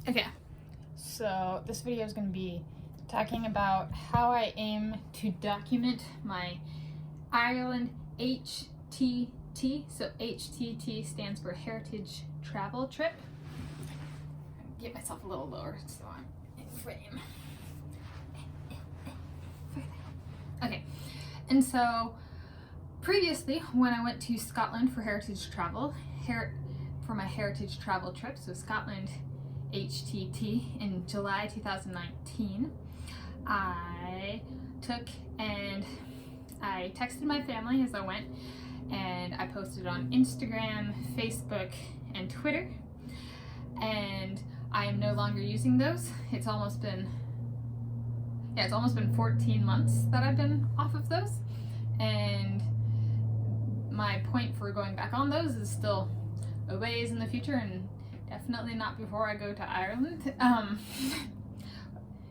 Okay, so this video is going to be talking about how I aim to document my Ireland HTT. So HTT stands for Heritage Travel Trip. Get myself a little lower so I'm in frame. Okay, and so previously when I went to Scotland for heritage travel, for my heritage travel trip, so Scotland HTT in July 2019, I texted my family as I went, and I posted on Instagram, Facebook, and Twitter, and I am no longer using those. It's almost been 14 months that I've been off of those, and my point for going back on those is still a ways in the future, and definitely not before I go to Ireland,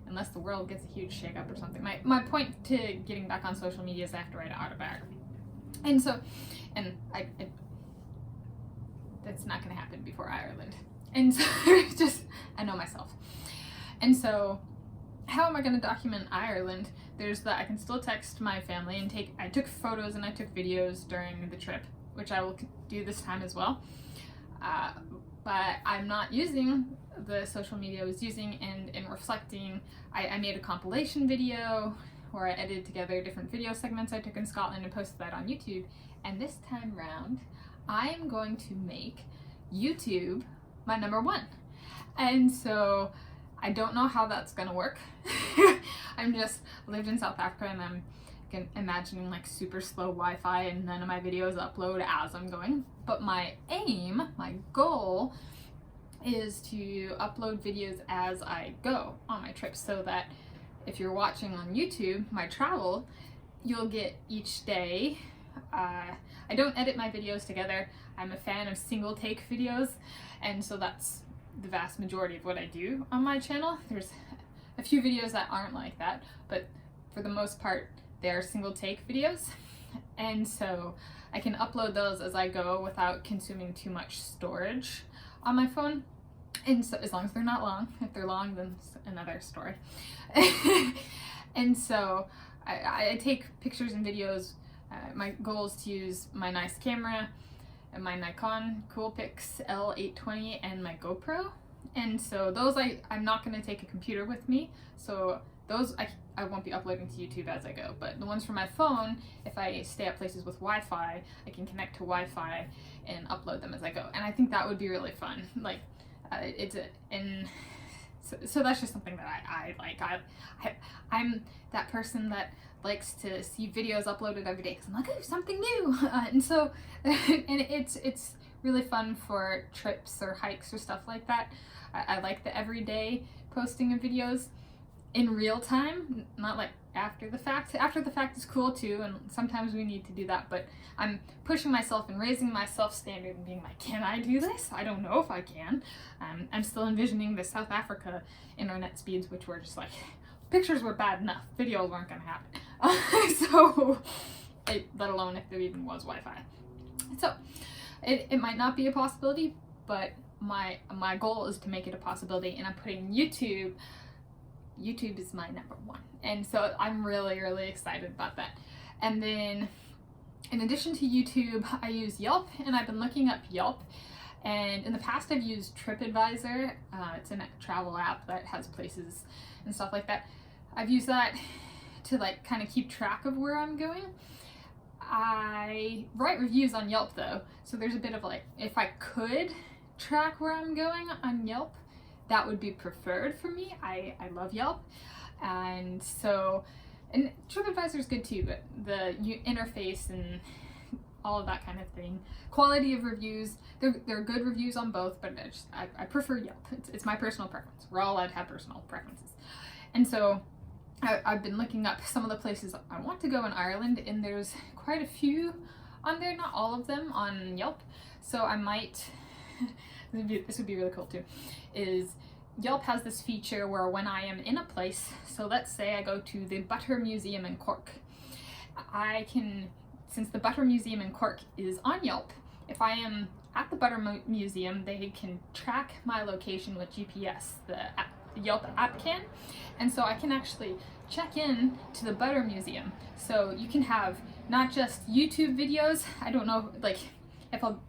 unless the world gets a huge shake-up or something. My point to getting back on social media is I have to write an autobiography, and I that's not going to happen before Ireland, and so I know myself, and so how am I going to document Ireland? There's that I can still text my family and I took photos and I took videos during the trip, which I will do this time as well. But I'm not using the social media I was using, and in reflecting, I made a compilation video where I edited together different video segments I took in Scotland and posted that on YouTube. And this time round, I am going to make YouTube my #1. And so I don't know how that's gonna work. I'm just lived in South Africa, and I'm imagining like super slow Wi-Fi and none of my videos upload as I'm going. But my goal is to upload videos as I go on my trips, so that if you're watching on YouTube my travel, you'll get each day. I don't edit my videos together. I'm a fan of single take videos, and so that's the vast majority of what I do on my channel. There's a few videos that aren't like that, but for the most part they are single take videos, and so I can upload those as I go without consuming too much storage on my phone, and so as long as they're not long. If they're long, then it's another story. And so I take pictures and videos. My goal is to use my nice camera and my Nikon Coolpix L820 and my GoPro, and so those I'm not going to take a computer with me, so those I won't be uploading to YouTube as I go. But the ones from my phone, if I stay at places with Wi-Fi, I can connect to Wi-Fi and upload them as I go, and I think that would be really fun. Like so that's just something that I like. I'm that person that likes to see videos uploaded every day because I'm like, oh, something new, and so and it's really fun for trips or hikes or stuff like that. I like the everyday posting of videos in real time, not like after the fact. After the fact is cool too, and sometimes we need to do that, but I'm pushing myself and raising my self-standard and being like, can I do this? I don't know if I can. I'm still envisioning the South Africa internet speeds, which were just like, pictures were bad enough, videos weren't gonna happen. So, let alone if there even was Wi-Fi. So, it might not be a possibility, but my goal is to make it a possibility, and I'm putting YouTube is my #1, and so I'm really, really excited about that. And then in addition to YouTube, I use Yelp, and I've been looking up Yelp, and in the past I've used TripAdvisor. It's a travel app that has places and stuff like that. I've used that to like kind of keep track of where I'm going. I write reviews on Yelp though, so there's a bit of like, if I could track where I'm going on Yelp, that would be preferred for me. I love Yelp, and TripAdvisor is good too, but the interface and all of that kind of thing, quality of reviews, there are good reviews on both, but I prefer Yelp. It's my personal preference. We're all allowed to have personal preferences, and so I've been looking up some of the places I want to go in Ireland, and there's quite a few on there, not all of them on Yelp, so I might this would be really cool too, is Yelp has this feature where when I am in a place, so let's say I go to the Butter Museum in Cork, I can, since the Butter Museum in Cork is on Yelp, if I am at the Butter Museum, they can track my location with GPS, the Yelp app can, and so I can actually check in to the Butter Museum. So you can have not just YouTube videos, I don't know, like if I'll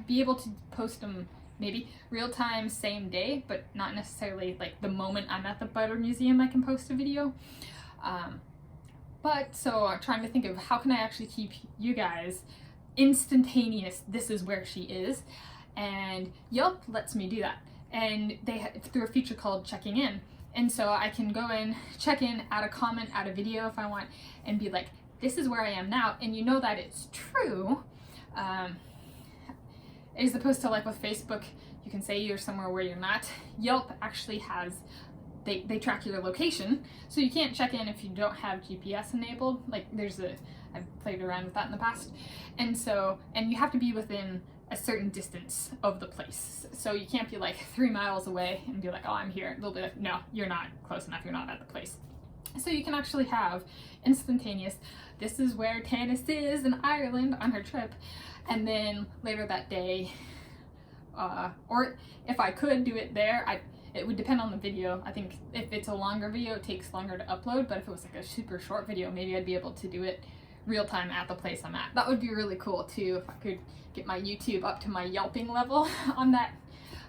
be able to post them maybe real time, same day, but not necessarily like the moment I'm at the Butter Museum I can post a video. But so I'm trying to think of how can I actually keep you guys instantaneous, this is where she is, and Yelp lets me do that, and they through a feature called checking in, and so I can go in, check in, add a comment, add a video if I want, and be like, this is where I am now, and you know that it's true, as opposed to like with Facebook, you can say you're somewhere where you're not. Yelp actually has, they track your location, so you can't check in if you don't have GPS enabled. Like I've played around with that in the past, and you have to be within a certain distance of the place. So you can't be like 3 miles away and be like, oh, I'm here. They'll be like, no, you're not close enough, you're not at the place. So you can actually have instantaneous, this is where Tanis is in Ireland on her trip, and then later that day, or if I could do it there, it would depend on the video. I think if it's a longer video, it takes longer to upload, but if it was like a super short video, maybe I'd be able to do it real time at the place I'm at. That would be really cool too, if I could get my YouTube up to my Yelping level on that.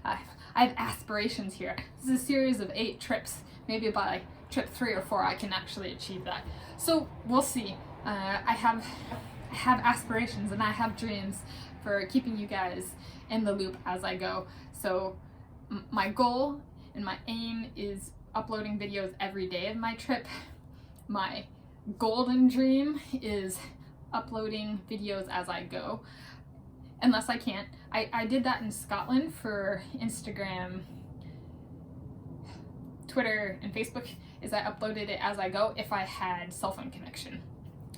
I have aspirations here. This is a series of 8 trips. Maybe by trip 3 or 4 I can actually achieve that. So we'll see. I have aspirations and I have dreams for keeping you guys in the loop as I go. So my goal and my aim is uploading videos every day of my trip. My golden dream is uploading videos as I go, unless I can't. I did that in Scotland for Instagram, Twitter, and Facebook, is I uploaded it as I go if I had cell phone connection.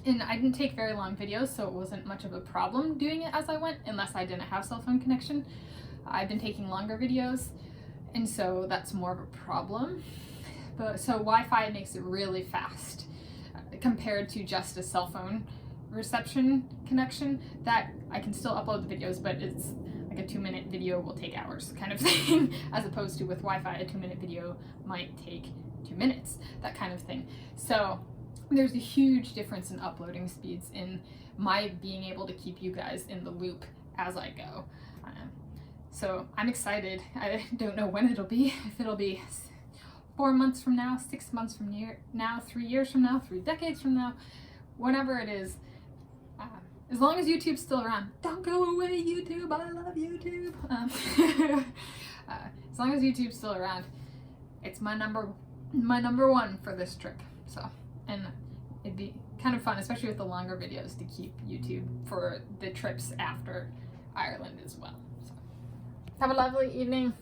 And I didn't take very long videos, so it wasn't much of a problem doing it as I went, unless I didn't have cell phone connection. I've been taking longer videos, and so that's more of a problem. But so Wi-Fi makes it really fast compared to just a cell phone reception connection, that I can still upload the videos, but it's like a 2-minute video will take hours kind of thing, as opposed to with Wi-Fi, a 2-minute video might take 2 minutes, that kind of thing. So there's a huge difference in uploading speeds in my being able to keep you guys in the loop as I go. So I'm excited. I don't know when it'll be, if it'll be 4 months from now, 6 months from now, 3 years from now, 3 decades from now, whenever it is. As long as YouTube's still around. Don't go away, YouTube, I love YouTube. As long as YouTube's still around, it's my number 1 for this trip. So, and it'd be kind of fun, especially with the longer videos, to keep YouTube for the trips after Ireland as well. So, have a lovely evening.